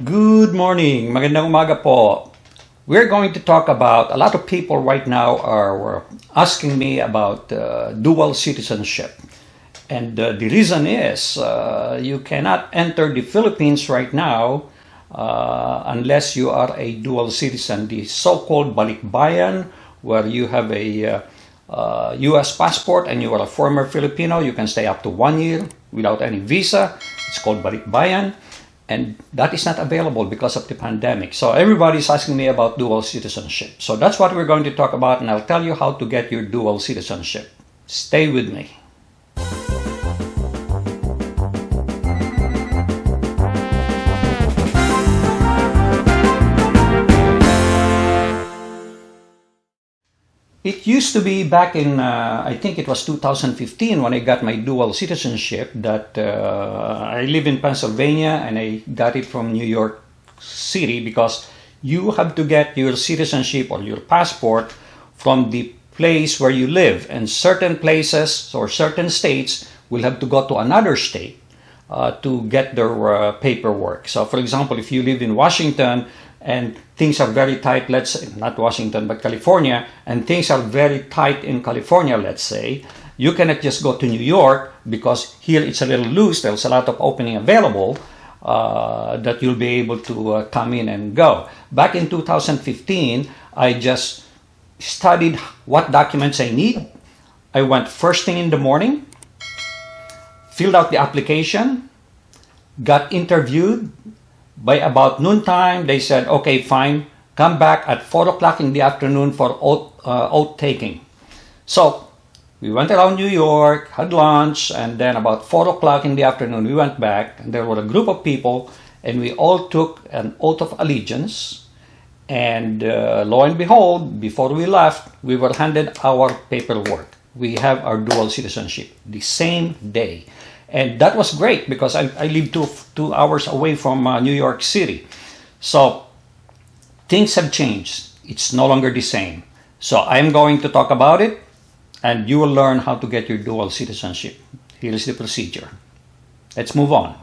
Good morning. Magandang umaga po. We're going to talk about, a lot of people right now are asking me about dual citizenship. And the reason is you cannot enter the Philippines right now unless you are a dual citizen, the so-called balikbayan, where you have a U.S. passport and you are a former Filipino. You can stay up to 1 year without any visa. It's called balikbayan. And that is not available because of the pandemic. So everybody's asking me about dual citizenship. So that's what we're going to talk about, and I'll tell you how to get your dual citizenship. Stay with me. It used to be back in, I think it was 2015 when I got my dual citizenship that I live in Pennsylvania and I got it from New York City because you have to get your citizenship or your passport from the place where you live. And certain places or certain states will have to go to another state to get their paperwork. So for example, if you live in Washington, and things are very tight, let's say, not Washington, but California, and things are very tight in California, let's say, you cannot just go to New York because here it's a little loose, there's a lot of opening available that you'll be able to come in and go. Back in 2015, I just studied what documents I need. I went first thing in the morning, filled out the application, got interviewed. By about noontime, they said, okay, fine, come back at 4 o'clock in the afternoon for oath taking. So we went around New York, had lunch, and then about 4 o'clock in the afternoon, we went back, and there were a group of people, and we all took an oath of allegiance. And lo and behold, before we left, we were handed our paperwork. We have our dual citizenship the same day. And that was great because I live two hours away from New York City. So things have changed. It's no longer the same. So I'm going to talk about it, and you will learn how to get your dual citizenship. Here is the procedure. Let's move on.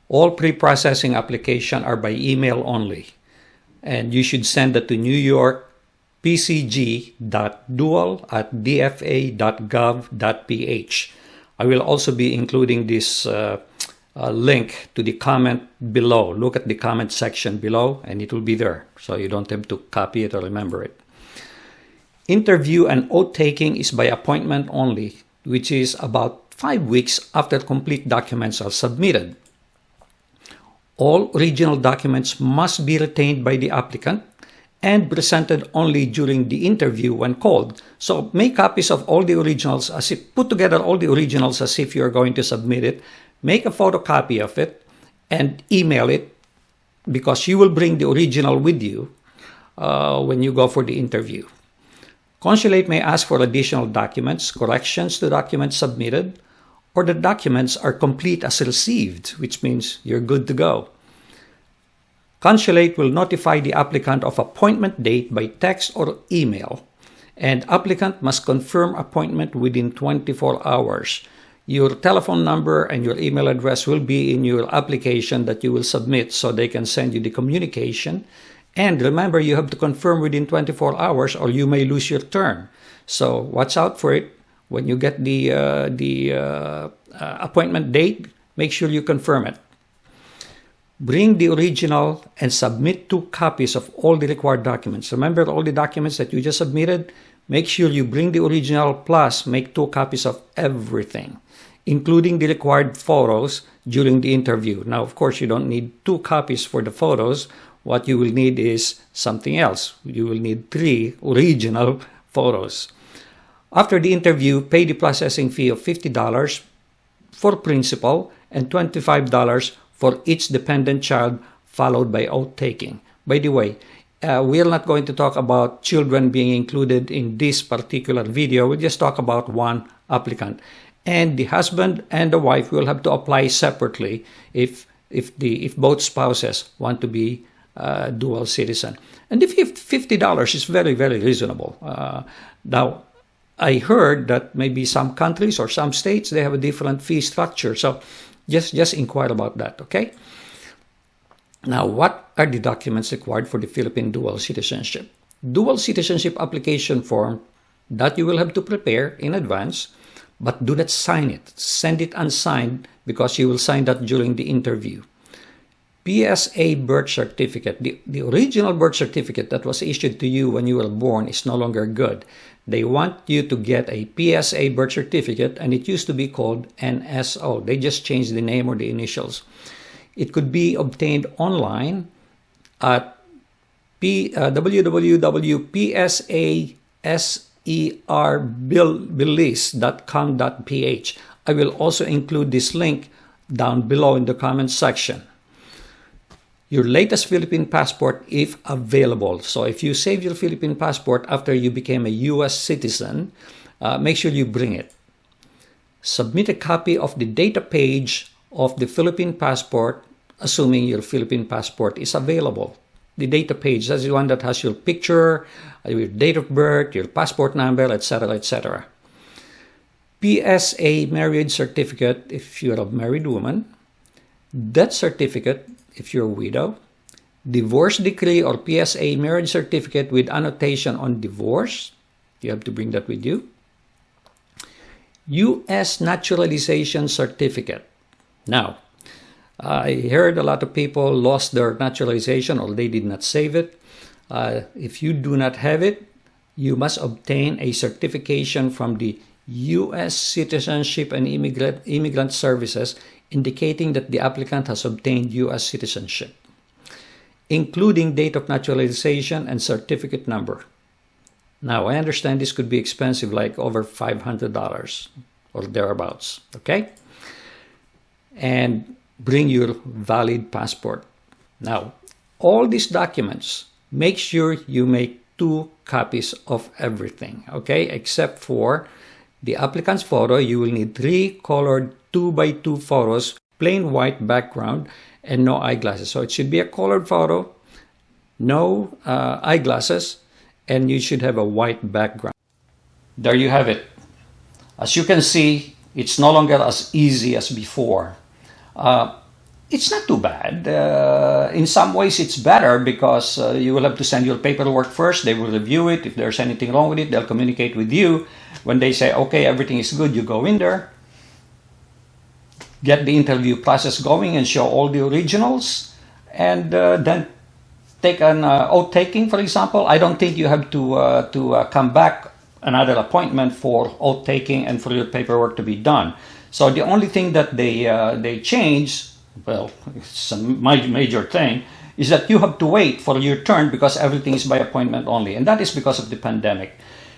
All pre-processing applications are by email only. And you should send it to New York pcg.dual@dfa.gov.ph. I will also be including this link to the comment below. Look at the comment section below and it will be there, so you don't have to copy it or remember it. Interview and oath taking is by appointment only, which is about 5 weeks after complete documents are submitted. All original documents must be retained by the applicant and presented only during the interview when called. So make copies of all the originals, put together all the originals as if you're going to submit it. Make a photocopy of it and email it because you will bring the original with you when you go for the interview. Consulate may ask for additional documents, corrections to documents submitted, or the documents are complete as received, which means you're good to go. Consulate will notify the applicant of appointment date by text or email, and applicant must confirm appointment within 24 hours. Your telephone number and your email address will be in your application that you will submit so they can send you the communication. And remember, you have to confirm within 24 hours or you may lose your turn. So watch out for it. When you get the appointment date, make sure you confirm it. Bring the original and submit 2 copies of all the required documents. Remember all the documents that you just submitted? Make sure you bring the original plus make 2 copies of everything, including the required photos during the interview. Now, of course, you don't need 2 copies for the photos. What you will need is something else. You will need 3 original photos. After the interview, pay the processing fee of $50 for principal and $25 for each dependent child, followed by oath taking. By the way, we are not going to talk about children being included in this particular video. We'll just talk about one applicant. And the husband and the wife will have to apply separately if both spouses want to be dual citizen. And the $50 is very, very reasonable. Now, I heard that maybe some countries or some states, they have a different fee structure. So just inquire about that, okay? Now, what are the documents required for the Philippine dual citizenship? Dual citizenship application form that you will have to prepare in advance, but do not sign it. Send it unsigned because you will sign that during the interview. PSA birth certificate, the original birth certificate that was issued to you when you were born is no longer good. They want you to get a PSA birth certificate, and it used to be called NSO. They just changed the name or the initials. It could be obtained online at www.psaserbilis.com.ph. I will also include this link down below in the comment section. Your latest Philippine passport if available. So if you saved your Philippine passport after you became a US citizen, make sure you bring it. Submit a copy of the data page of the Philippine passport, assuming your Philippine passport is available. The data page, that's the one that has your picture, your date of birth, your passport number, etc., etc. PSA marriage certificate if you're a married woman. Death certificate if you're a widow. Divorce decree or PSA marriage certificate with annotation on divorce. You have to bring that with you. U.S. naturalization certificate. Now, I heard a lot of people lost their naturalization or they did not save it. If you do not have it, you must obtain a certification from the U.S. Citizenship and Immigrant Services indicating that the applicant has obtained U.S. citizenship, including date of naturalization and certificate number. Now, I understand this could be expensive, like over $500 or thereabouts, okay? And bring your valid passport. Now, all these documents, make sure you make 2 copies of everything, okay? Except for the applicant's photo, you will need 3 colored 2x2 photos, plain white background, and no eyeglasses. So it should be a colored photo, no eyeglasses, and you should have a white background. There you have it. As you can see, it's no longer as easy as before. It's not too bad. In some ways, it's better because you will have to send your paperwork first. They will review it. If there's anything wrong with it, they'll communicate with you. When they say, okay, everything is good, you go in there, get the interview process going and show all the originals, and then take an oath taking, for example. I don't think you have to come back another appointment for oath taking and for your paperwork to be done. So the only thing that they change, well, it's a major thing, is that you have to wait for your turn because everything is by appointment only, and that is because of the pandemic.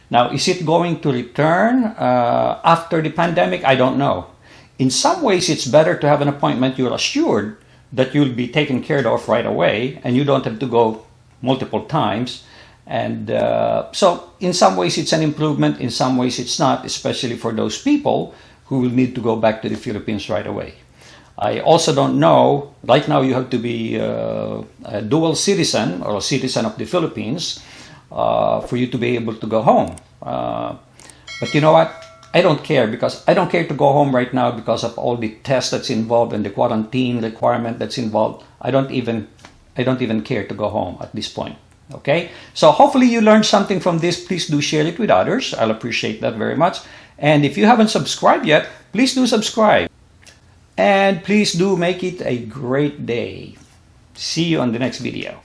Now, is it going to return after the pandemic? I don't know. In some ways, it's better to have an appointment you're assured that you'll be taken care of right away and you don't have to go multiple times. And so in some ways, it's an improvement. In some ways, it's not, especially for those people who will need to go back to the Philippines right away. I also don't know, right now you have to be a dual citizen or a citizen of the Philippines for you to be able to go home. But you know what? I don't care because I don't care to go home right now because of all the tests that's involved and the quarantine requirement that's involved. I don't even care to go home at this point. Okay? So hopefully you learned something from this. Please do share it with others. I'll appreciate that very much. And if you haven't subscribed yet, please do subscribe. And please do make it a great day. See you on the next video.